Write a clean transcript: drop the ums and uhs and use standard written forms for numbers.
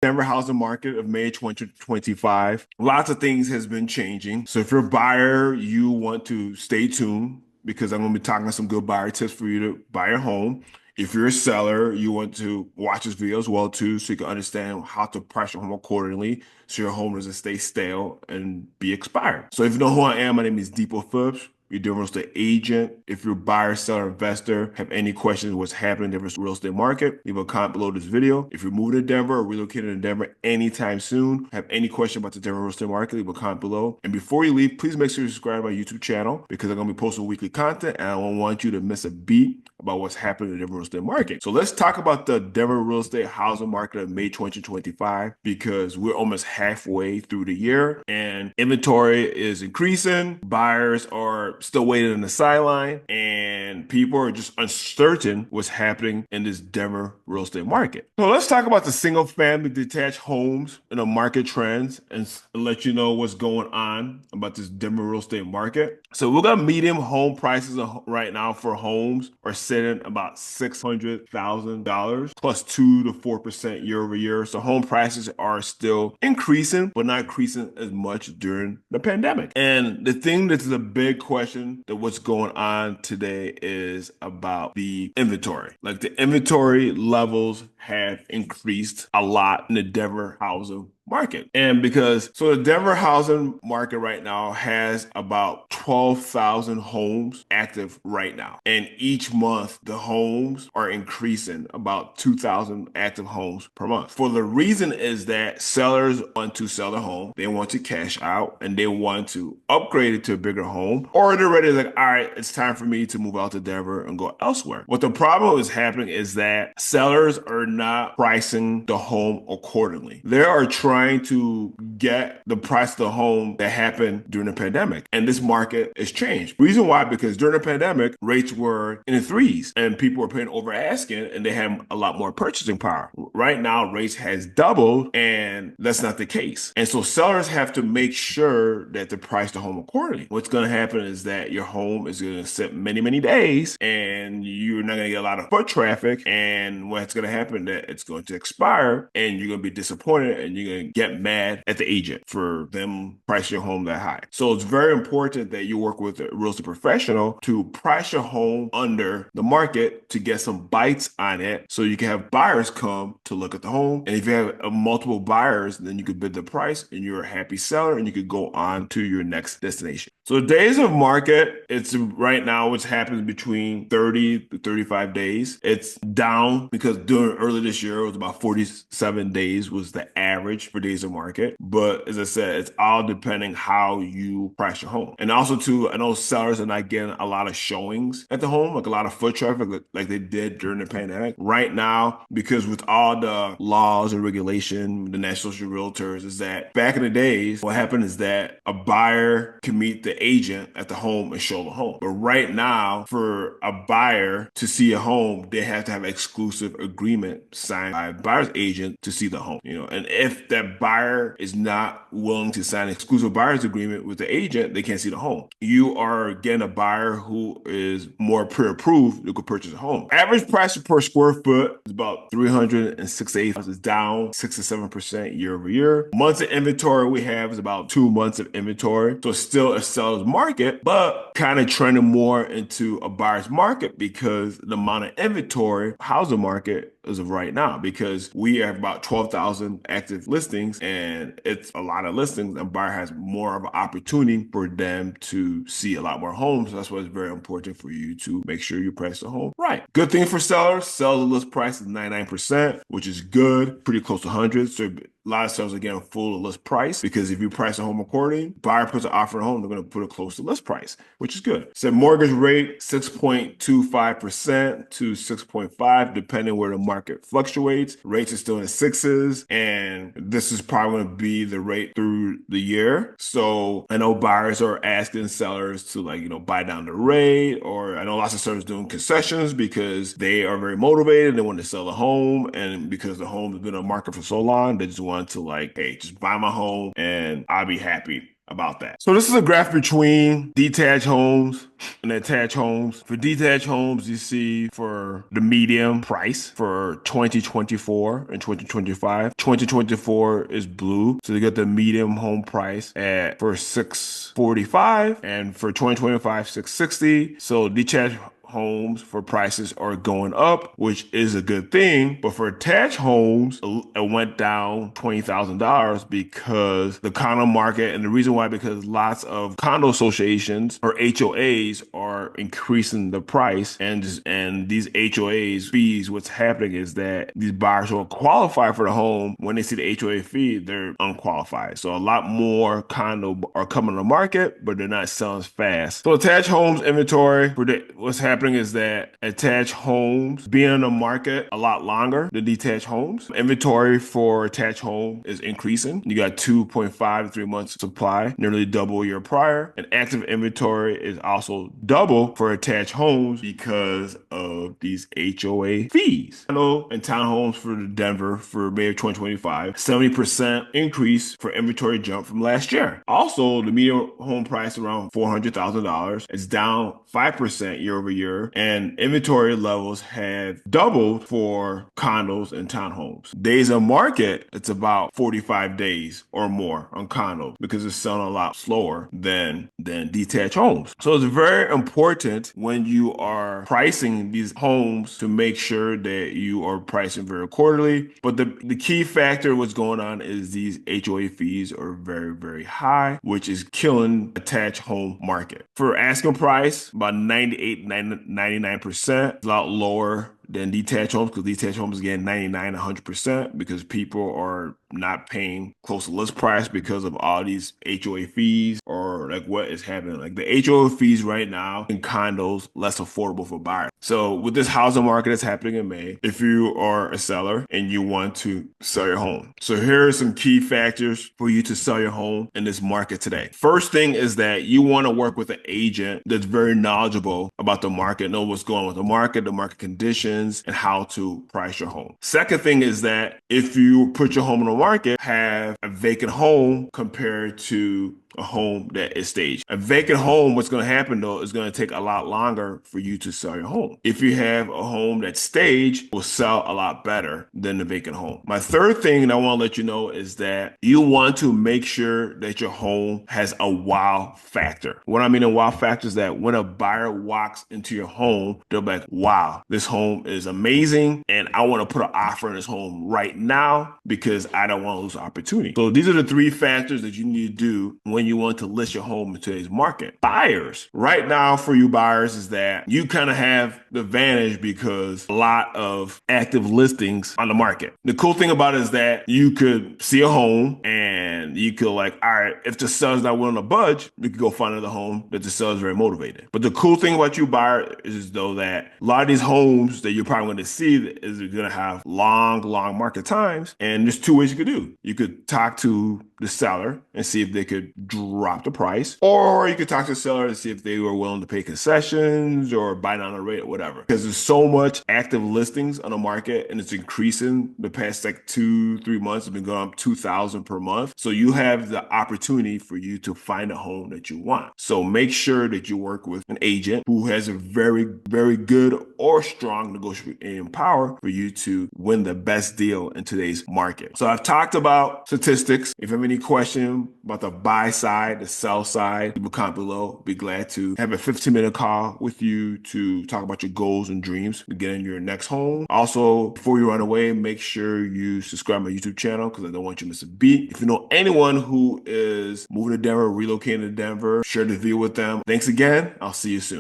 Denver housing market of May 2025. Lots of things has been changing. So if you're a buyer, you want to stay tuned because I'm going to be talking some good buyer tips for you to buy your home. If you're a seller, you want to watch this video as well too, so you can understand how to price your home accordingly, so your home doesn't stay stale and be expired. So if you know who I am, my name is Depot Phillips. You're doing real estate agent. If you're a buyer, seller, investor, have any questions what's happening in the real estate market, leave a comment below this video. If you're moving to Denver or relocating to Denver anytime soon, have any question about the Denver real estate market, leave a comment below. And before you leave, please make sure you subscribe to my YouTube channel because I'm going to be posting weekly content and I don't want you to miss a beat about what's happening in the Denver real estate market. So let's talk about the Denver real estate housing market of May 2025 because we're almost halfway through the year and inventory is increasing. Buyers are still waiting on the sideline and people are just uncertain what's happening in this Denver real estate market. So let's talk about the single family detached homes and the market trends and let you know what's going on about this Denver real estate market. So we're gonna medium home prices right now for homes are sitting about $600,000 plus 2 to 4% year over year. So home prices are still increasing, but not increasing as much during the pandemic. And the thing that's a big question that what's going on today is about the inventory. Like the inventory levels have increased a lot in the Denver housing market. And because so the Denver housing market right now has about 12,000 homes active right now. And each month the homes are increasing about 2,000 active homes per month. For the reason is that sellers want to sell their home, they want to cash out and they want to upgrade it to a bigger home, or they're ready like, all right, it's time for me to move out to Denver and go elsewhere. What the problem is happening is that sellers are not pricing the home accordingly. They are trying to get the price of the home that happened during the pandemic. And this market has changed. Reason why, because during the pandemic, rates were in the threes and people were paying over asking and they had a lot more purchasing power. Right now, rates has doubled and that's not the case. And so sellers have to make sure that they price the home accordingly. What's going to happen is that your home is going to sit many, many days and you're not going to get a lot of foot traffic. And what's going to happen that it's going to expire and you're going to be disappointed and you're going to get mad at the agent for them pricing your home that high. So it's very important that you work with a real estate professional to price your home under the market to get some bites on it so you can have buyers come to look at the home. And if you have multiple buyers, then you could bid the price and you're a happy seller and you could go on to your next destination. So days of market, it's right now what's happening between 30 to 35 days. It's down because during early this year, it was about 47 days was the average for days of market. But as I said, it's all depending how you price your home. And also too, I know sellers are not getting a lot of showings at the home, like a lot of foot traffic like they did during the pandemic. Right now, because with all the laws and regulation, the National Social Realtors, is that back in the days, what happened is that a buyer can meet the agent at the home and show the home. But right now, for a buyer to see a home, they have to have an exclusive agreement signed by a buyer's agent to see the home. And if that buyer is not willing to sign an exclusive buyer's agreement with the agent, they can't see the home. You are getting a buyer who is more pre-approved who could purchase a home. Average price per square foot is about $368. It's down 6 to 7% year over year. Months of inventory we have is about 2 months of inventory. So it's still a seller's market, but kind of trending more into a buyer's market because the amount of inventory, housing market as of right now, because we have about 12,000 active listings and it's a lot of listings and buyer has more of an opportunity for them to see a lot more homes. So that's why it's very important for you to make sure you price the home right. Good thing for sellers, sell the list price is 99%, which is good, pretty close to 100. So a lot of sellers are getting full list price because if you price a home accordingly, buyer puts an offer on a home, they're going to put it close to list price, which is good. So mortgage rate 6.25% to 6.5, depending where the market fluctuates. Rates are still in the sixes, and this is probably going to be the rate through the year. So I know buyers are asking sellers to buy down the rate, or I know lots of sellers doing concessions because they are very motivated. They want to sell the home, and because the home has been on the market for so long, they just want to hey, just buy my home and I'll be happy. about that. So this is a graph between detached homes and attached homes. For detached homes, you see for the medium price for 2024 and 2025. 2024 is blue. So you get the medium home price at for 645 and for 2025 660. So detached homes for prices are going up, which is a good thing. But for attached homes, it went down $20,000 because the condo market, and the reason why, because lots of condo associations or HOAs are increasing the price, and these HOAs fees, what's happening is that these buyers who qualify for the home, when they see the HOA fee, they're unqualified. So a lot more condo are coming to the market, but they're not selling as fast. So attached homes inventory, what's happening is that attached homes being in the market a lot longer than detached homes. Inventory for attached home is increasing. You got 2.5 to 3 months supply, nearly double year prior. And active inventory is also double for attached homes because of these HOA fees. Condo and townhomes for Denver for May of 2025, 70% increase for inventory jump from last year. Also, the median home price around $400,000 is down 5% year over year, and inventory levels have doubled for condos and townhomes. Days on market, it's about 45 days or more on condos because it's selling a lot slower than detached homes. So it's very important when you are pricing these homes to make sure that you are pricing very accordingly. But the key factor what's going on is these HOA fees are very, very high, which is killing attached home market. For asking price, about 99%, a lot lower than detached homes, because detached homes get 99, 100% because people are not paying close to list price because of all these HOA fees, or like what is happening. Like the HOA fees right now in condos less affordable for buyers. So with this housing market that's happening in May, if you are a seller and you want to sell your home, so here are some key factors for you to sell your home in this market today. First thing is that you want to work with an agent that's very knowledgeable about the market, know what's going on with the market conditions, and how to price your home. Second thing is that if you put your home on the market, have a vacant home compared to a home that is staged. A vacant home, what's going to happen though, is going to take a lot longer for you to sell your home. If you have a home that's staged, it will sell a lot better than the vacant home. My third thing that I want to let you know is that you want to make sure that your home has a wow factor. What I mean a wow factor is that when a buyer walks into your home, they'll be like, wow, this home is amazing, and I want to put an offer on this home right now because I don't want to lose the opportunity. So these are the three factors that you need to do when you want to list your home in today's market. Buyers, right now for you buyers, is that you kind of have the advantage because a lot of active listings on the market. The cool thing about it is that you could see a home and you could like, all right, if the seller's not willing to budge, you could go find another home that the seller's very motivated. But the cool thing about you buyer is though that a lot of these homes that you're probably going to see is going to have long market times. And there's two ways you could do. You could talk to the seller and see if they could drop the price, or you could talk to the seller and see if they were willing to pay concessions or buy down the rate or whatever. Because there's so much active listings on the market and it's increasing the past like 2-3 months. It's been going up 2,000 per month. So you have the opportunity for you to find a home that you want. So make sure that you work with an agent who has a very, very good or strong negotiating power for you to win the best deal in today's market. So I've talked about statistics. If you have any question about the buy side, the sell side, leave a comment below. Be glad to have a 15-minute call with you to talk about your goals and dreams to get in your next home. Also, before you run away, make sure you subscribe to my YouTube channel because I don't want you to miss a beat. If you know anyone who is moving to Denver, relocating to Denver, share the video with them. Thanks again. I'll see you soon.